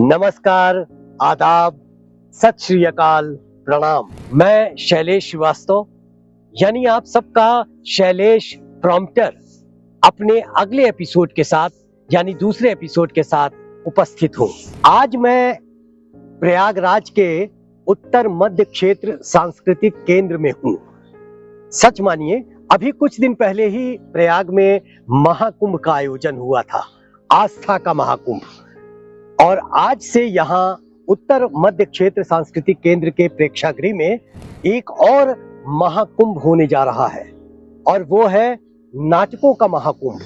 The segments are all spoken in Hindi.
नमस्कार, आदाब, सत श्री अकाल, प्रणाम। मैं शैलेश श्रीवास्तव यानी आप सबका शैलेश प्रॉम्प्टर अपने अगले एपिसोड के साथ यानी दूसरे एपिसोड के साथ उपस्थित हूँ। आज मैं प्रयागराज के उत्तर मध्य क्षेत्र सांस्कृतिक केंद्र में हूँ। सच मानिए, अभी कुछ दिन पहले ही प्रयाग में महाकुंभ का आयोजन हुआ था, आस्था का महाकुंभ। और आज से यहाँ उत्तर मध्य क्षेत्र सांस्कृतिक केंद्र के प्रेक्षागृह में एक और महाकुंभ होने जा रहा है, और वो है नाटकों का महाकुंभ,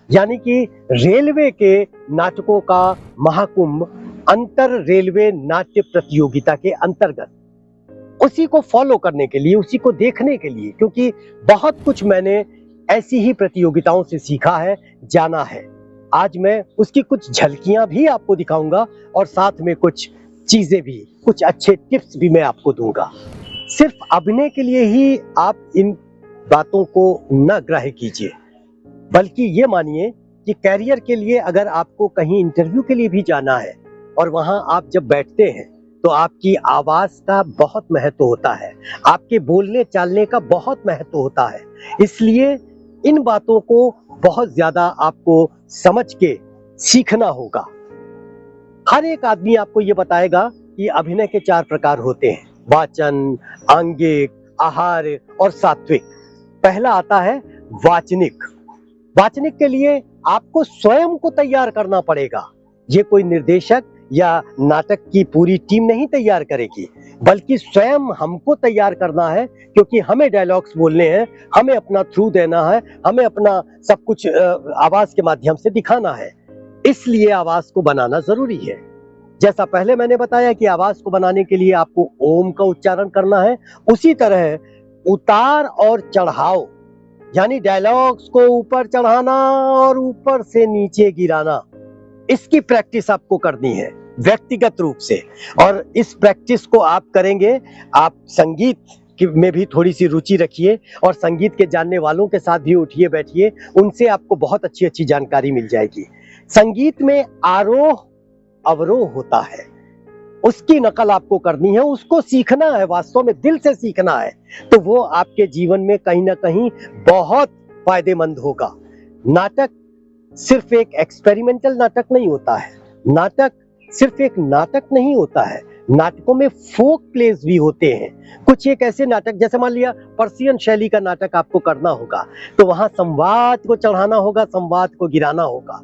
यानी कि रेलवे के नाटकों का महाकुंभ अंतर रेलवे नाट्य प्रतियोगिता के अंतर्गत। उसी को फॉलो करने के लिए, उसी को देखने के लिए, क्योंकि बहुत कुछ मैंने ऐसी ही प्रतियोगिताओं से सीखा है, जाना है। आज मैं उसकी कुछ झलकियां भी आपको दिखाऊंगा और साथ में कुछ चीजें भी, कुछ अच्छे टिप्स भी मैं आपको दूंगा। सिर्फ अभिनय के लिए ही आप इन बातों को न ग्रहण कीजिए, बल्कि ये मानिए कि कैरियर के लिए अगर आपको कहीं इंटरव्यू के लिए भी जाना है और वहां आप जब बैठते हैं तो आपकी आवाज का बहुत महत्व होता है, आपके बोलने चालने का बहुत महत्व होता है। इसलिए इन बातों को बहुत ज्यादा आपको समझ के सीखना होगा। हर एक आदमी आपको ये बताएगा कि अभिनय के 4 प्रकार होते हैं: वाचन, आंगिक, आहार्य और सात्विक। पहला आता है वाचनिक। वाचनिक के लिए आपको स्वयं को तैयार करना पड़ेगा। ये कोई निर्देशक या नाटक की पूरी टीम नहीं तैयार करेगी, बल्कि स्वयं हमको तैयार करना है, क्योंकि हमें डायलॉग्स बोलने हैं, हमें अपना थ्रू देना है, हमें अपना सब कुछ आवाज के माध्यम से दिखाना है। इसलिए आवाज को बनाना जरूरी है। जैसा पहले मैंने बताया कि आवाज को बनाने के लिए आपको ओम का उच्चारण करना है, उसी तरह उतार और चढ़ाव, यानी डायलॉग्स को ऊपर चढ़ाना और ऊपर से नीचे गिराना, इसकी प्रैक्टिस आपको करनी है व्यक्तिगत रूप से। और इस प्रैक्टिस को आप करेंगे, आप संगीत में भी थोड़ी सी रुचि रखिए और संगीत के जानने वालों के साथ भी उठिए बैठिए, उनसे आपको बहुत अच्छी अच्छी जानकारी मिल जाएगी। संगीत में आरोह अवरोह होता है, उसकी नकल आपको करनी है, उसको सीखना है, वास्तव में दिल से सीखना है, तो वो आपके जीवन में कहीं ना कहीं बहुत फायदेमंद होगा। नाटक सिर्फ एक एक्सपेरिमेंटल नाटक नहीं होता है, नाटक सिर्फ एक नाटक नहीं होता है, नाटकों में फोक प्लेस भी होते हैं। कुछ एक ऐसे नाटक, जैसे मान लिया पर्शियन शैली का नाटक आपको करना होगा, तो वहां संवाद को चढ़ाना होगा, संवाद को गिराना होगा।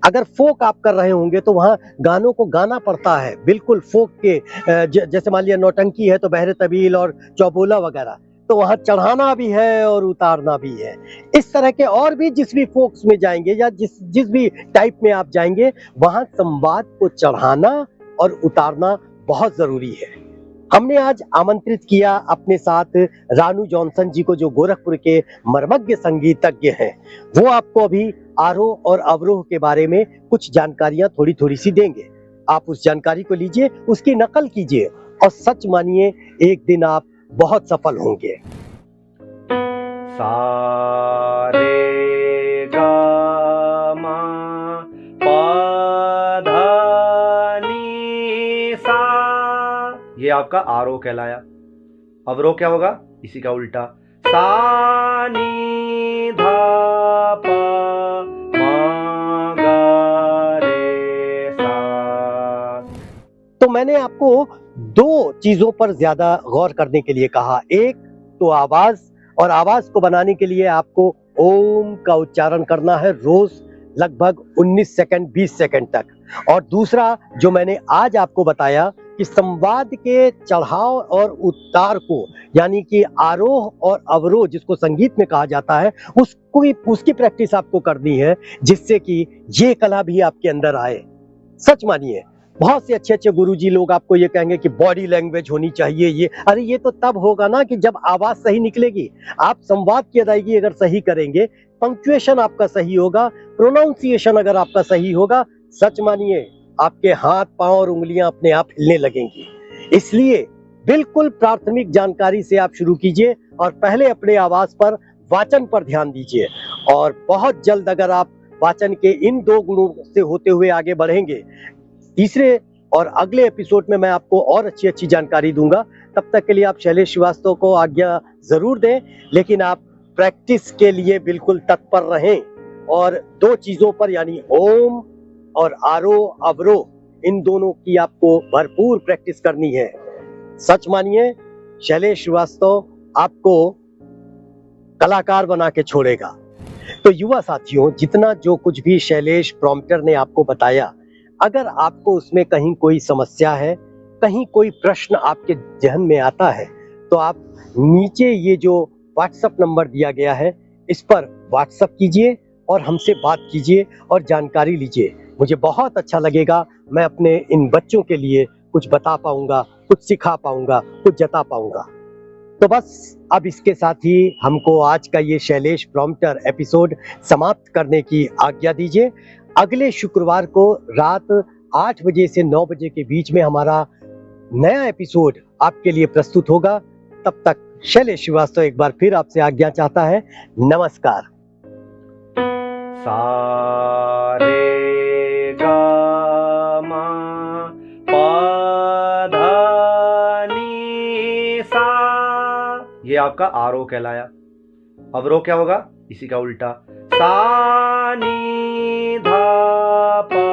अगर फोक आप कर रहे होंगे तो वहां गानों को गाना पड़ता है, बिल्कुल फोक के, जैसे मान लिया नौटंकी है तो बहरे तबील और चौबोला वगैरह, तो वहां चढ़ाना भी है और उतारना भी है। इस तरह के और भी जिस भी फोक्स में जाएंगे या जिस भी टाइप में आप जाएंगे, वहां संवाद को चढ़ाना और उतारना बहुत जरूरी है। हमने आज आमंत्रित किया अपने साथ रानू जॉनसन जी को, जो गोरखपुर के मर्मज्ञ संगीतज्ञ हैं। वो आपको अभी आरोह और अवरोह के बारे में कुछ जानकारियां थोड़ी थोड़ी सी देंगे। आप उस जानकारी को लीजिए, उसकी नकल कीजिए और सच मानिए एक दिन आप बहुत सफल होंगे। सा रे गा मा पा धा नी सा, ये आपका आरोह कहलाया। अवरोह क्या होगा? इसी का उल्टा, सा नी धा पा मा गा रे सा। तो मैंने आपको 2 चीजों पर ज्यादा गौर करने के लिए कहा। एक तो आवाज, और आवाज को बनाने के लिए आपको ओम का उच्चारण करना है रोज लगभग 19 सेकंड 20 सेकंड तक। और दूसरा जो मैंने आज आपको बताया कि संवाद के चढ़ाव और उतार को, यानी कि आरोह और अवरोह जिसको संगीत में कहा जाता है, उसकी प्रैक्टिस आपको करनी है, जिससे कि ये कला भी आपके अंदर आए। सच मानिए, बहुत से अच्छे अच्छे गुरुजी लोग आपको ये कहेंगे कि बॉडी लैंग्वेज होनी चाहिए, ये तो तब होगा ना कि जब आवाज सही निकलेगी। आप संवाद की अदायगी अगर सही करेंगे, पंक्चुएशन आपका सही होगा, प्रोनाउंसिएशन अगर आपका सही होगा, सच मानिए आपके हाथ पांव और उंगलियां अपने आप हिलने लगेंगी। इसलिए बिल्कुल प्राथमिक जानकारी से आप शुरू कीजिए और पहले अपने आवाज पर, वाचन पर ध्यान दीजिए। और बहुत जल्द अगर आप वाचन के इन 2 गुणों से होते हुए आगे बढ़ेंगे, तीसरे और अगले एपिसोड में मैं आपको और अच्छी अच्छी जानकारी दूंगा। तब तक के लिए आप शैलेश श्रीवास्तव को आज्ञा जरूर दें, लेकिन आप प्रैक्टिस के लिए बिल्कुल तत्पर रहें और दो चीजों पर यानी ओम और आरोह अवरोह इन दोनों की आपको भरपूर प्रैक्टिस करनी है। सच मानिए, शैलेश श्रीवास्तव आपको कलाकार बना के छोड़ेगा। तो युवा साथियों, जितना जो कुछ भी शैलेश प्रॉम्प्टर ने आपको बताया, अगर आपको उसमें कहीं कोई समस्या है, कहीं कोई प्रश्न आपके जहन में आता है, तो आप नीचे ये जो व्हाट्सएप नंबर दिया गया है, इस पर व्हाट्सएप कीजिए और हमसे बात कीजिए और जानकारी लीजिए। मुझे बहुत अच्छा लगेगा, मैं अपने इन बच्चों के लिए कुछ बता पाऊंगा, कुछ सिखा पाऊंगा, कुछ जता पाऊंगा। तो बस अब इसके साथ ही हमको आज का ये शैलेश प्रॉम्प्टर एपिसोड समाप्त करने की आज्ञा दीजिए। अगले शुक्रवार को रात 8 बजे से 9 बजे के बीच में हमारा नया एपिसोड आपके लिए प्रस्तुत होगा। तब तक शैलेश श्रीवास्तव एक बार फिर आपसे आज्ञा चाहता है। नमस्कार। सा रे गा मा पा धा नी सा, ये आपका आरोह कहलाया। अवरोह क्या होगा? इसी का उल्टा। सा नी धा पा